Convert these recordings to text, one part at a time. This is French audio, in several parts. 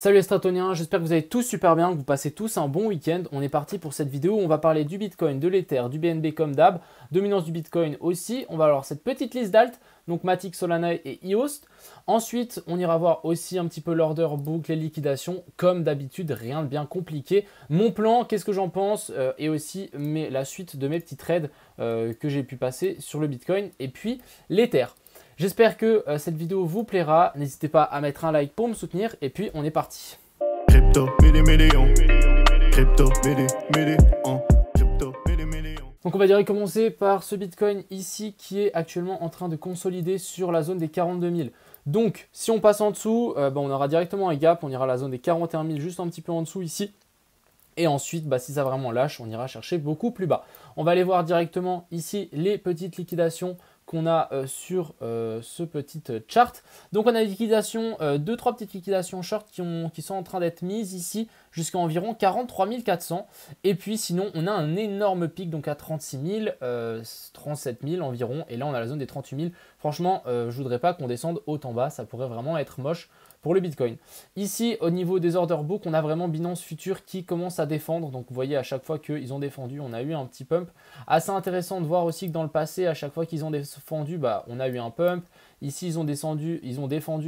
Salut les Stratoniens, j'espère que vous allez tous super bien, que vous passez tous un bon week-end. On est parti pour cette vidéo où on va parler du Bitcoin, de l'Ether, du BNB comme d'hab, dominance du Bitcoin aussi. On va avoir cette petite liste d'alt, donc Matic, Solana et EOS. Ensuite, on ira voir aussi un petit peu l'order book, les liquidations, comme d'habitude, rien de bien compliqué. Mon plan, qu'est-ce que j'en pense et aussi la suite de mes petits trades que j'ai pu passer sur le Bitcoin et puis l'Ether. J'espère que cette vidéo vous plaira. N'hésitez pas à mettre un like pour me soutenir. Et puis, on est parti. Donc, on va direct commencer par ce Bitcoin ici qui est actuellement en train de consolider sur la zone des 42 000. Donc, si on passe en dessous, on aura directement un gap. On ira à la zone des 41 000 juste un petit peu en dessous ici. Et ensuite, si ça vraiment lâche, on ira chercher beaucoup plus bas. On va aller voir directement ici les petites liquidations qu'on a sur ce petit chart. Donc on a des liquidations, 2-3 petites liquidations short qui sont en train d'être mises ici jusqu'à environ 43 400. Et puis sinon on a un énorme pic donc à 36 000, 37 000 environ. Et là on a la zone des 38 000. Franchement, je ne voudrais pas qu'on descende autant bas, ça pourrait vraiment être moche pour le Bitcoin. Ici, au niveau des order book, on a vraiment Binance Future qui commence à défendre. Donc, vous voyez, à chaque fois qu'ils ont défendu, on a eu un petit pump. Assez intéressant de voir aussi que dans le passé, à chaque fois qu'ils ont défendu, on a eu un pump. Ici, ils ont défendu,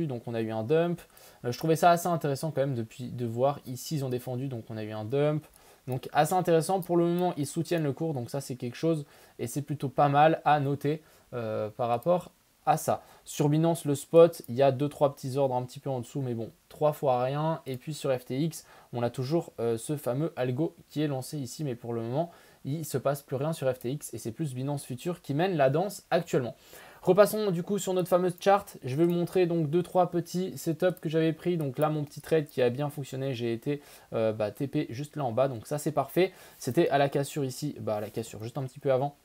donc on a eu un dump. Je trouvais ça assez intéressant quand même de voir. Ici, ils ont défendu, donc on a eu un dump. Donc, assez intéressant. Pour le moment, ils soutiennent le cours. Donc, ça, c'est quelque chose et c'est plutôt pas mal à noter par rapport à ça. Sur Binance, le spot, il y a 2-3 petits ordres un petit peu en dessous, mais bon, 3 fois rien. Et puis sur FTX, on a toujours ce fameux algo qui est lancé ici, mais pour le moment, il ne se passe plus rien sur FTX et c'est plus Binance Future qui mène la danse actuellement. Repassons du coup sur notre fameuse chart. Je vais vous montrer donc 2-3 petits setups que j'avais pris. Donc là, mon petit trade qui a bien fonctionné, j'ai été TP juste là en bas. Donc ça, c'est parfait. C'était à la cassure ici, à la cassure juste un petit peu avant,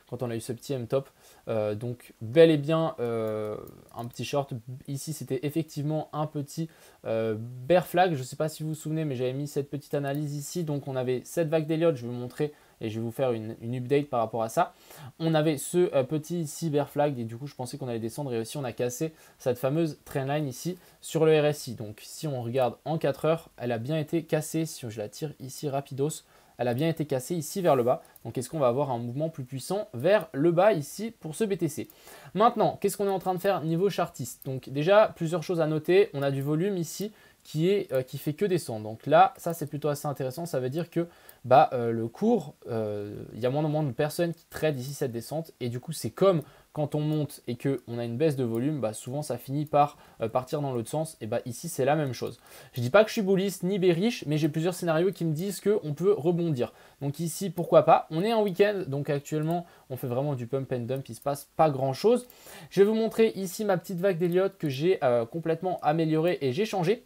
quand on a eu ce petit M-top. Donc bel et bien un petit short. Ici, c'était effectivement un petit bear flag. Je ne sais pas si vous vous souvenez, mais j'avais mis cette petite analyse ici. Donc on avait cette vague d'Elliott, je vais vous montrer et je vais vous faire une update par rapport à ça. On avait ce petit ici bear flag et du coup, je pensais qu'on allait descendre et aussi on a cassé cette fameuse trendline ici sur le RSI. Donc si on regarde en 4 heures, elle a bien été cassée. Si je la tire ici rapidos, elle a bien été cassée ici vers le bas. Donc, est-ce qu'on va avoir un mouvement plus puissant vers le bas ici pour ce BTC? Maintenant, qu'est-ce qu'on est en train de faire niveau chartiste? Donc, déjà, plusieurs choses à noter. On a du volume ici qui fait que descendre. Donc là, ça, c'est plutôt assez intéressant. Ça veut dire que le cours, il y a moins en moins de personnes qui tradent ici cette descente. Et du coup, c'est comme quand on monte et qu'on a une baisse de volume, souvent ça finit par partir dans l'autre sens. Et ici, c'est la même chose. Je ne dis pas que je suis bulliste ni bearish, mais j'ai plusieurs scénarios qui me disent qu'on peut rebondir. Donc ici, pourquoi pas. On est en week-end, donc actuellement, on fait vraiment du pump and dump. Il ne se passe pas grand-chose. Je vais vous montrer ici ma petite vague d'Elliott que j'ai complètement améliorée et j'ai changé.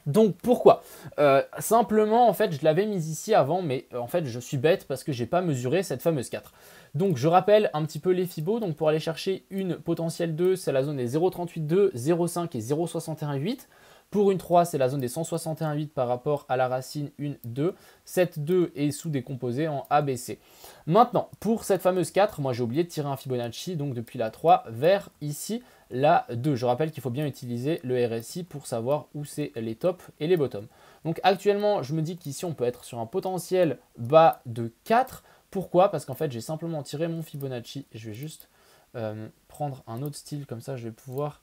Donc pourquoi simplement en fait je l'avais mise ici avant, mais en fait je suis bête parce que je n'ai pas mesuré cette fameuse 4. Donc je rappelle un petit peu les Fibos. Donc pour aller chercher une potentielle 2, c'est la zone des 0,38,2, 0,5 et 0,61,8. Pour une 3, c'est la zone des 161,8 par rapport à la racine 1, 2. Cette 2 est sous-décomposée en ABC. Maintenant, pour cette fameuse 4, moi j'ai oublié de tirer un Fibonacci, donc depuis la 3 vers ici la 2. Je rappelle qu'il faut bien utiliser le RSI pour savoir où c'est les tops et les bottoms. Donc actuellement, je me dis qu'ici on peut être sur un potentiel bas de 4. Pourquoi? Parce qu'en fait, j'ai simplement tiré mon Fibonacci. Je vais juste prendre un autre style, comme ça je vais pouvoir...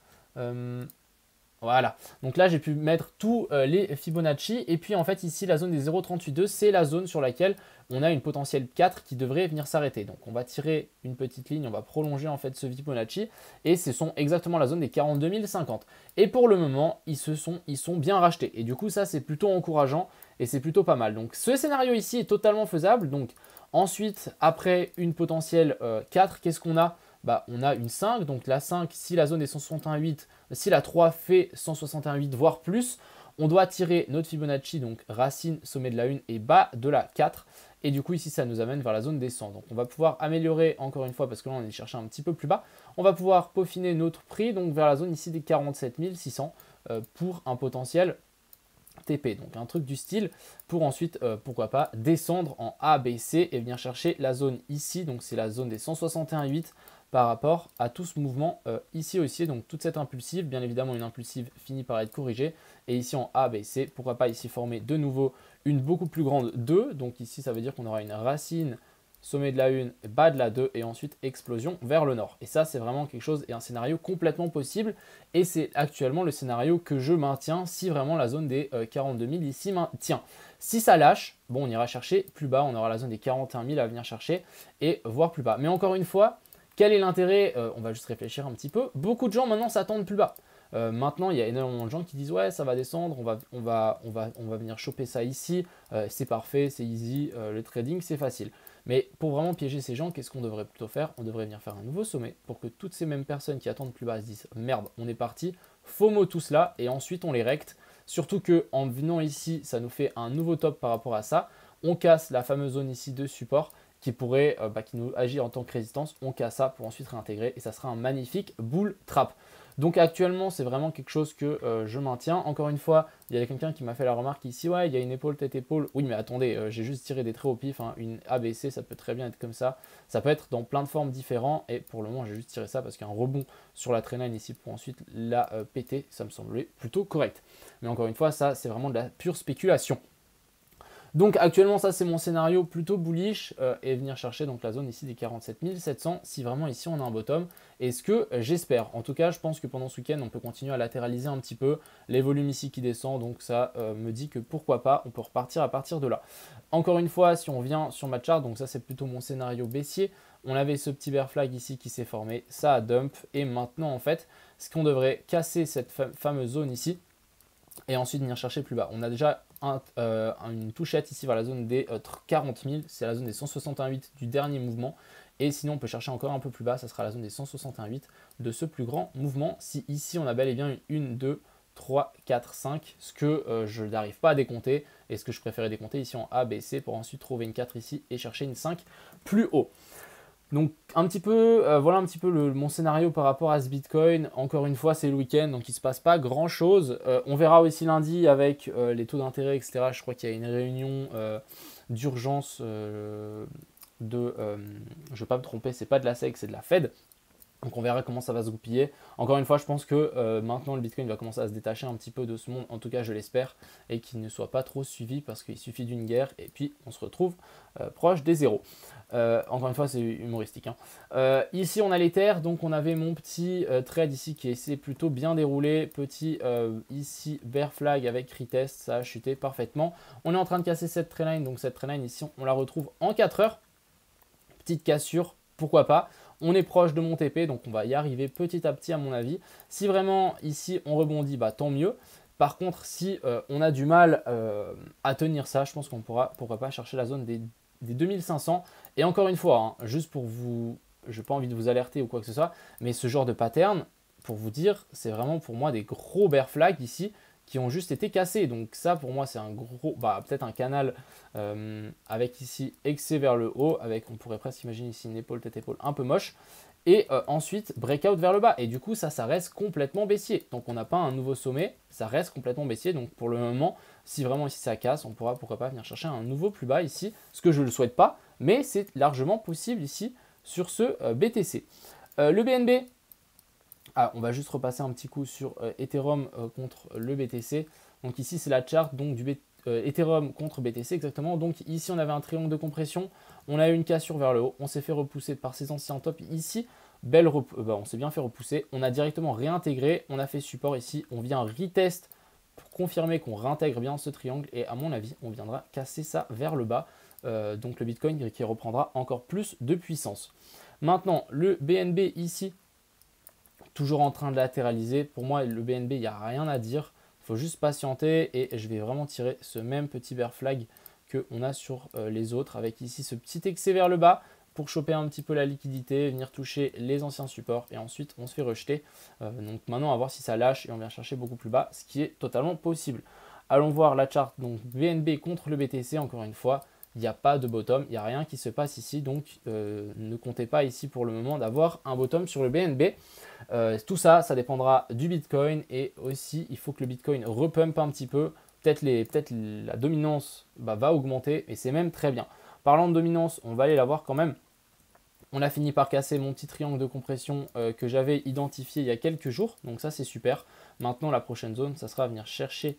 voilà, donc là j'ai pu mettre tous les Fibonacci et puis en fait ici la zone des 0,38,2 c'est la zone sur laquelle on a une potentielle 4 qui devrait venir s'arrêter. Donc on va tirer une petite ligne, on va prolonger en fait ce Fibonacci et ce sont exactement la zone des 42 050. Et pour le moment ils sont bien rachetés et du coup ça c'est plutôt encourageant et c'est plutôt pas mal. Donc ce scénario ici est totalement faisable. Donc ensuite après une potentielle 4, qu'est-ce qu'on a? On a une 5, donc la 5, si la zone est 161,8, si la 3 fait 161,8 voire plus, on doit tirer notre Fibonacci, donc racine, sommet de la 1 et bas de la 4. Et du coup ici ça nous amène vers la zone des 100. Donc on va pouvoir améliorer encore une fois parce que là on est cherché un petit peu plus bas. On va pouvoir peaufiner notre prix donc vers la zone ici des 47 600 pour un potentiel TP, donc un truc du style pour ensuite pourquoi pas descendre en ABC et venir chercher la zone ici, donc c'est la zone des 161,8 par rapport à tout ce mouvement ici aussi. Donc toute cette impulsive, bien évidemment une impulsive finit par être corrigée. Et ici en A, B, C, pourquoi pas ici former de nouveau une beaucoup plus grande 2. Donc ici ça veut dire qu'on aura une racine, sommet de la 1, bas de la 2 et ensuite explosion vers le nord. Et ça c'est vraiment quelque chose et un scénario complètement possible. Et c'est actuellement le scénario que je maintiens si vraiment la zone des 42 000 ici maintient. Si ça lâche, bon on ira chercher plus bas, on aura la zone des 41 000 à venir chercher et voir plus bas. Mais encore une fois, quel est l'intérêt? On va juste réfléchir un petit peu. Beaucoup de gens maintenant s'attendent plus bas. Maintenant, il y a énormément de gens qui disent ouais, ça va descendre, on va venir choper ça ici, c'est parfait, c'est easy, le trading c'est facile. Mais pour vraiment piéger ces gens, qu'est-ce qu'on devrait plutôt faire? On devrait venir faire un nouveau sommet pour que toutes ces mêmes personnes qui attendent plus bas se disent merde, on est parti, FOMO tout cela et ensuite on les recte. Surtout qu'en venant ici, ça nous fait un nouveau top par rapport à ça. On casse la fameuse zone ici de support qui pourrait qui nous agit en tant que résistance. On casse ça pour ensuite réintégrer et ça sera un magnifique bull trap. Donc actuellement, c'est vraiment quelque chose que je maintiens. Encore une fois, il y a quelqu'un qui m'a fait la remarque ici, ouais, il y a une épaule, tête-épaule. Oui, mais attendez, j'ai juste tiré des traits au pif. Hein. Une ABC, ça peut très bien être comme ça. Ça peut être dans plein de formes différentes. Et pour le moment, j'ai juste tiré ça parce qu'un rebond sur la traînée ici pour ensuite la péter, ça me semblait plutôt correct. Mais encore une fois, ça, c'est vraiment de la pure spéculation. Donc actuellement ça c'est mon scénario plutôt bullish et venir chercher donc la zone ici des 47 700 si vraiment ici on a un bottom. Et ce que j'espère, en tout cas je pense que pendant ce week-end on peut continuer à latéraliser un petit peu les volumes ici qui descendent, donc ça me dit que pourquoi pas on peut repartir à partir de là. Encore une fois si on vient sur ma chart, donc ça c'est plutôt mon scénario baissier, on avait ce petit bear flag ici qui s'est formé, ça a dump et maintenant en fait ce qu'on devrait casser cette fameuse zone ici et ensuite venir chercher plus bas. On a déjà une touchette ici vers la zone des 40 000, c'est la zone des 168 du dernier mouvement. Et sinon, on peut chercher encore un peu plus bas, ça sera la zone des 168 de ce plus grand mouvement. Si ici, on a bel et bien une 1, 2, 3, 4, 5, ce que je n'arrive pas à décompter et ce que je préférais décompter ici en A, B, C pour ensuite trouver une 4 ici et chercher une 5 plus haut. Donc un petit peu, voilà un petit peu mon scénario par rapport à ce Bitcoin. Encore une fois, c'est le week-end, donc il ne se passe pas grand-chose. On verra aussi lundi avec les taux d'intérêt, etc. Je crois qu'il y a une réunion d'urgence je ne vais pas me tromper, c'est pas de la SEC, c'est de la Fed. Donc on verra comment ça va se goupiller. Encore une fois, je pense que maintenant le Bitcoin va commencer à se détacher un petit peu de ce monde, en tout cas je l'espère, et qu'il ne soit pas trop suivi parce qu'il suffit d'une guerre et puis on se retrouve proche des zéros. Encore une fois, c'est humoristique. Hein. Ici, on a l'Ether, donc on avait mon petit trade ici qui s'est plutôt bien déroulé. Petit ici bear flag avec retest, ça a chuté parfaitement. On est en train de casser cette trendline, donc cette trendline ici, on la retrouve en 4 heures. Petite cassure, pourquoi pas. On est proche de mon TP, donc on va y arriver petit à petit à mon avis. Si vraiment ici on rebondit, bah, tant mieux. Par contre, si on a du mal à tenir ça, je pense qu'on pourra, pourquoi pas, chercher la zone des 2500. Et encore une fois, hein, juste pour vous, je n'ai pas envie de vous alerter ou quoi que ce soit, mais ce genre de pattern, pour vous dire, c'est vraiment pour moi des gros bear flags ici qui ont juste été cassés. Donc ça, pour moi, c'est un gros, peut-être un canal avec ici excès vers le haut, avec, on pourrait presque imaginer ici une épaule, tête-épaule un peu moche. Et ensuite, breakout vers le bas. Et du coup, ça reste complètement baissier. Donc, on n'a pas un nouveau sommet, ça reste complètement baissier. Donc, pour le moment, si vraiment ici ça casse, on pourra, pourquoi pas, venir chercher un nouveau plus bas ici. Ce que je ne le souhaite pas, mais c'est largement possible ici sur ce BTC. Le BNB, on va juste repasser un petit coup sur Ethereum contre le BTC. Donc, ici, c'est la charte donc, du Ethereum contre BTC exactement. Donc, ici, on avait un triangle de compression. On a eu une cassure vers le haut, on s'est fait repousser par ces anciens tops ici. On s'est bien fait repousser, on a directement réintégré, on a fait support ici, on vient retest pour confirmer qu'on réintègre bien ce triangle et à mon avis, on viendra casser ça vers le bas. Donc le Bitcoin qui reprendra encore plus de puissance. Maintenant, le BNB ici, toujours en train de latéraliser. Pour moi, le BNB, il n'y a rien à dire. Il faut juste patienter et je vais vraiment tirer ce même petit bear flag qu'on a sur les autres avec ici ce petit excès vers le bas pour choper un petit peu la liquidité, venir toucher les anciens supports et ensuite on se fait rejeter. Donc maintenant, on va voir si ça lâche et on vient chercher beaucoup plus bas, ce qui est totalement possible. Allons voir la charte, donc BNB contre le BTC, encore une fois, il n'y a pas de bottom, il n'y a rien qui se passe ici, donc ne comptez pas ici pour le moment d'avoir un bottom sur le BNB. Tout ça, ça dépendra du Bitcoin et aussi il faut que le Bitcoin repump un petit peu. Peut-être la dominance va augmenter et c'est même très bien. Parlant de dominance, on va aller la voir quand même On a fini par casser mon petit triangle de compression que j'avais identifié il y a quelques jours. Donc ça, c'est super. Maintenant, la prochaine zone, ça sera à venir chercher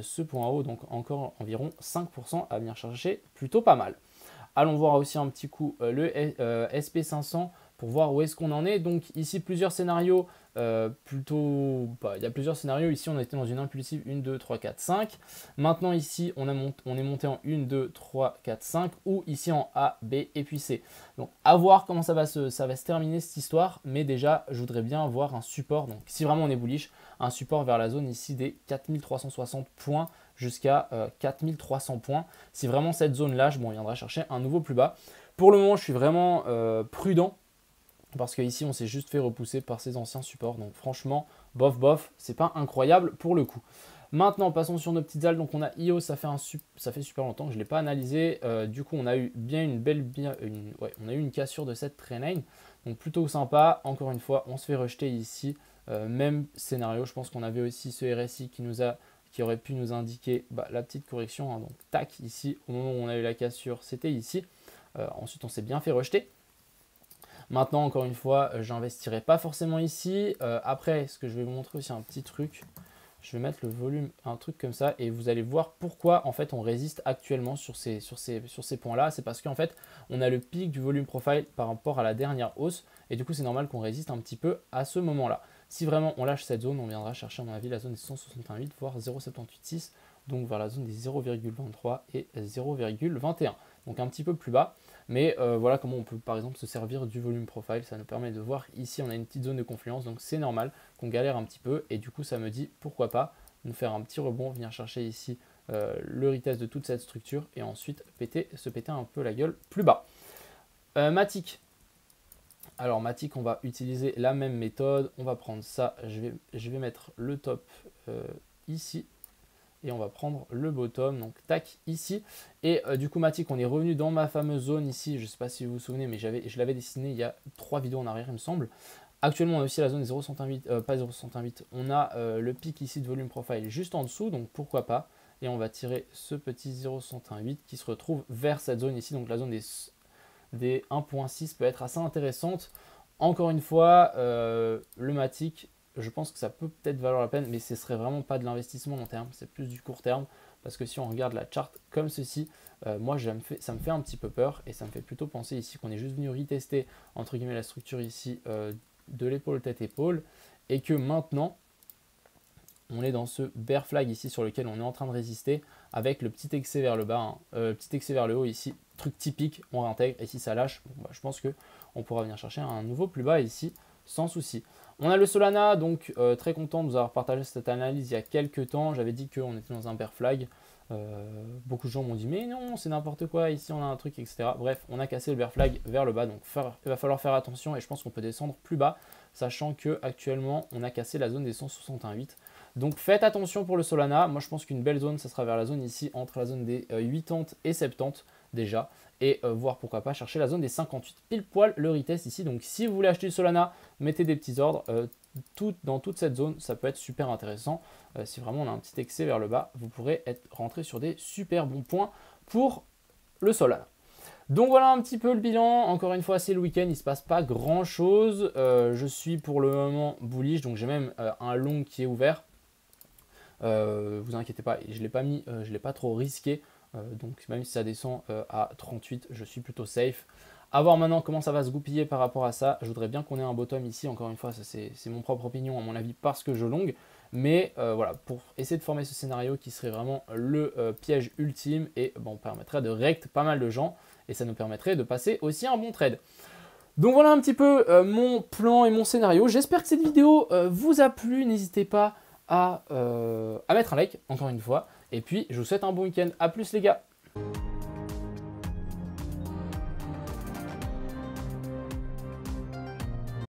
ce point haut. Donc encore environ 5% à venir chercher. Plutôt pas mal. Allons voir aussi un petit coup le SP500 pour voir où est-ce qu'on en est. Donc ici, plusieurs scénarios. Il y a plusieurs scénarios. Ici, on était dans une impulsive 1, 2, 3, 4, 5. Maintenant, ici, on est monté en 1, 2, 3, 4, 5 ou ici en A, B et puis C. Donc, à voir comment ça va se terminer cette histoire. Mais déjà, je voudrais bien voir un support. Donc, si vraiment on est bullish, un support vers la zone ici des 4360 points jusqu'à 4300 points. Si vraiment cette zone-là, on viendra chercher un nouveau plus bas. Pour le moment, je suis vraiment prudent. Parce qu'ici, on s'est juste fait repousser par ces anciens supports. Donc franchement, bof, bof, c'est pas incroyable pour le coup. Maintenant, passons sur nos petites algues. Donc on a IO, ça fait super longtemps que je ne l'ai pas analysé. Du coup, on a eu bien on a eu une cassure de cette traînée. Donc plutôt sympa. Encore une fois, on se fait rejeter ici. Même scénario, je pense qu'on avait aussi ce RSI qui aurait pu nous indiquer la petite correction. Hein. Donc tac, ici, au moment où on a eu la cassure, c'était ici. Ensuite, on s'est bien fait rejeter. Maintenant, encore une fois, j'investirai pas forcément ici. Après, ce que je vais vous montrer aussi un petit truc. Je vais mettre le volume, un truc comme ça, et vous allez voir pourquoi en fait on résiste actuellement sur ces points-là. C'est parce qu'en fait, on a le pic du volume profile par rapport à la dernière hausse, et du coup, c'est normal qu'on résiste un petit peu à ce moment-là. Si vraiment on lâche cette zone, on viendra chercher à mon avis la zone des 168, voire 0,786, donc vers la zone des 0,23 et 0,21. Donc un petit peu plus bas. Mais voilà comment on peut par exemple se servir du volume profile. Ça nous permet de voir ici on a une petite zone de confluence. Donc c'est normal qu'on galère un petit peu. Et du coup ça me dit pourquoi pas nous faire un petit rebond, venir chercher ici le retest de toute cette structure. Et ensuite se péter un peu la gueule plus bas. Matic. Alors Matic, on va utiliser la même méthode. On va prendre ça. Je vais mettre le top ici. Et on va prendre le bottom, donc tac, ici. Et du coup, Matic, on est revenu dans ma fameuse zone ici. Je ne sais pas si vous vous souvenez, mais je l'avais dessiné il y a 3 vidéos en arrière, il me semble. Actuellement, on a aussi la zone des 0,128, pas 0,128. On a le pic ici de volume profile juste en dessous, donc pourquoi pas. Et on va tirer ce petit 0,128 qui se retrouve vers cette zone ici. Donc la zone des 1,6 peut être assez intéressante. Encore une fois, le Matic, je pense que ça peut peut-être valoir la peine, mais ce serait vraiment pas de l'investissement long terme, c'est plus du court terme. Parce que si on regarde la charte comme ceci, moi ça me fait un petit peu peur et ça me fait plutôt penser ici qu'on est juste venu retester entre guillemets la structure ici de l'épaule tête-épaule et que maintenant on est dans ce bear flag ici sur lequel on est en train de résister avec le petit excès vers le bas, hein, le petit excès vers le haut ici, truc typique, on réintègre et si ça lâche, je pense qu'on pourra venir chercher un nouveau plus bas ici sans souci. On a le Solana, donc très content de vous avoir partagé cette analyse il y a quelques temps. J'avais dit qu'on était dans un bear flag. Beaucoup de gens m'ont dit mais non, c'est n'importe quoi, ici on a un truc, etc. Bref, on a cassé le bear flag vers le bas, donc il va falloir faire attention et je pense qu'on peut descendre plus bas, sachant qu'actuellement on a cassé la zone des 168. Donc faites attention pour le Solana. Moi je pense qu'une belle zone, ça sera vers la zone ici, entre la zone des 80 et 70 déjà. Et voir pourquoi pas chercher la zone des 58, pile poil le retest ici. Donc si vous voulez acheter du Solana, mettez des petits ordres. Dans toute cette zone, ça peut être super intéressant. Si vraiment on a un petit excès vers le bas, vous pourrez rentrer sur des super bons points pour le Solana. Donc voilà un petit peu le bilan. Encore une fois, c'est le week-end, il ne se passe pas grand-chose. Je suis pour le moment bullish, donc j'ai même un long qui est ouvert. Vous inquiétez pas, je ne l'ai pas trop risqué. Donc même si ça descend à 38, je suis plutôt safe. A voir maintenant comment ça va se goupiller par rapport à ça. Je voudrais bien qu'on ait un bottom ici. Encore une fois, c'est mon propre opinion à mon avis parce que je long. Mais voilà, pour essayer de former ce scénario qui serait vraiment le piège ultime. Et on permettrait de rect pas mal de gens. Et ça nous permettrait de passer aussi un bon trade. Donc voilà un petit peu mon plan et mon scénario. J'espère que cette vidéo vous a plu. N'hésitez pas à mettre un like, encore une fois. Et puis, je vous souhaite un bon week-end. A plus les gars!